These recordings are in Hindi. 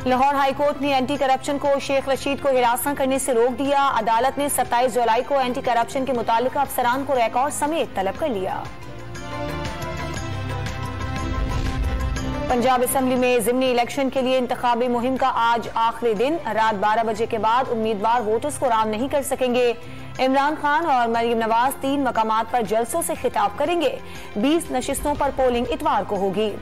लाहौर हाईकोर्ट ने एंटी करप्शन को शेख रशीद को हिरासत करने से रोक दिया। अदालत ने 27 जुलाई को एंटी करप्शन के मुतालिका अफसरान को रिकॉर्ड समेत तलब कर लिया। पंजाब असेंबली में ज़िमनी इलेक्शन के लिए इंतखाबी मुहिम का आज आखिरी दिन। रात 12 बजे के बाद उम्मीदवार वोटर्स को राम नहीं कर सकेंगे। इमरान खान और मरीम नवाज 3 मकामात पर जलसों से खिताब करेंगे। 20 नशिस्तों पर पोलिंग इतवार को होगी।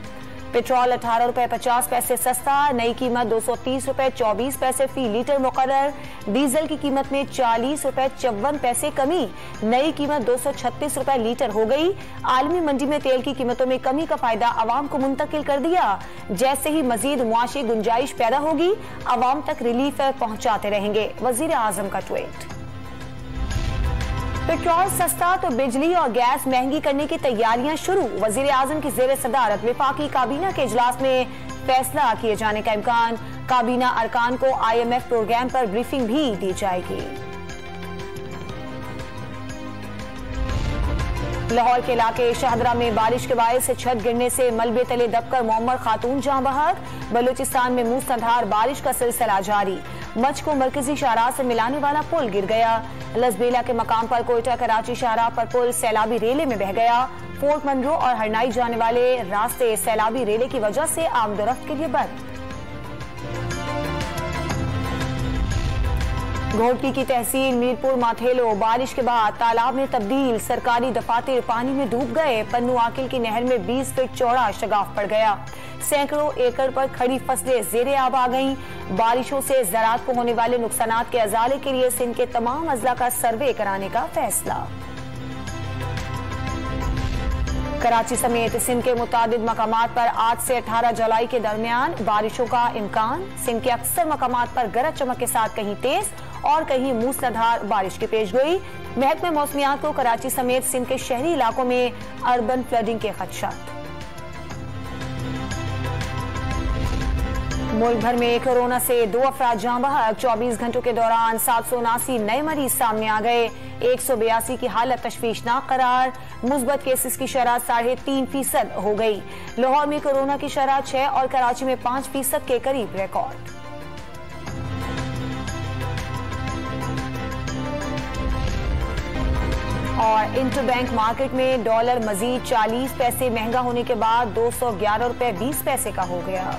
पेट्रोल 18 रुपए 50 पैसे सस्ता, नई कीमत 230 रुपए 24 पैसे फी लीटर मुकर्रर। डीजल की कीमत में 40 रुपए 54 पैसे कमी, नई कीमत 236 रुपए लीटर हो गई। आलमी मंडी में तेल की कीमतों में कमी का फायदा आवाम को मुंतकिल कर दिया। जैसे ही मजीद मुआशी गुंजाइश पैदा होगी, आवाम तक रिलीफ पहुंचाते रहेंगे। वजीर आजम का ट्वीट। पेट्रोल सस्ता तो बिजली और गैस महंगी करने की तैयारियां शुरू। वजीर आजम की जेर सदारत विफाकी काबीना के इजलास में फैसला किए जाने का इम्कान। काबीना अरकान को IMF प्रोग्राम पर ब्रीफिंग भी दी जाएगी। लाहौर के इलाके शाहदरा में बारिश के बायस छत गिरने से मलबे तले दबकर मोहम्मद खातून जाँ बहक। बलूचिस्तान में मूसलाधार बारिश का सिलसिला जारी। मच को मरकजी शाहराह से मिलाने वाला पुल गिर गया। लसबेला के मकाम पर कोयटा कराची शाहराह पर पुल सैलाबी रेले में बह गया। फोर्ट मनरो और हरनाई जाने वाले रास्ते सैलाबी रेले की वजह से आमदोरफ्त के लिए बंद। घोटकी की तहसील मीरपुर माथेलो बारिश के बाद तालाब में तब्दील। सरकारी दफातर पानी में डूब गए। पन्नू आकिल की नहर में 20 फीट चौड़ा शगाफ पड़ गया। सैकड़ों एकड़ पर खड़ी फसलें ज़ेरे आब आ गईं। बारिशों से ज़राअत को होने वाले नुकसानात के अजाले के लिए सिंध के तमाम अजला का सर्वे कराने का फैसला। कराची समेत सिंध के मुतादिद मकामात पर आज से 18 जुलाई के दरमियान बारिशों का इम्कान। सिंध के अक्सर मकामात पर गरज चमक के साथ कहीं तेज और कहीं मूसलाधार बारिश की पेशगोई। महकमे मौसमियात को कराची समेत सिंध के शहरी इलाकों में अर्बन फ्लडिंग के खदशात। मुल्क भर में कोरोना से 2 अफराद जाँ बहक। 24 घंटों के दौरान 779 नए मरीज सामने आ गए। 182 की हालत तशवीशनाक करार। मुस्बत केसेस की शरह 3.5% हो गई। लाहौर में कोरोना की शरह 6 और कराची में 5% के करीब रिकॉर्ड। और इंटरबैंक मार्केट में डॉलर मजीद 40 पैसे महंगा होने के बाद 211 रुपए 20 पैसे का हो गया।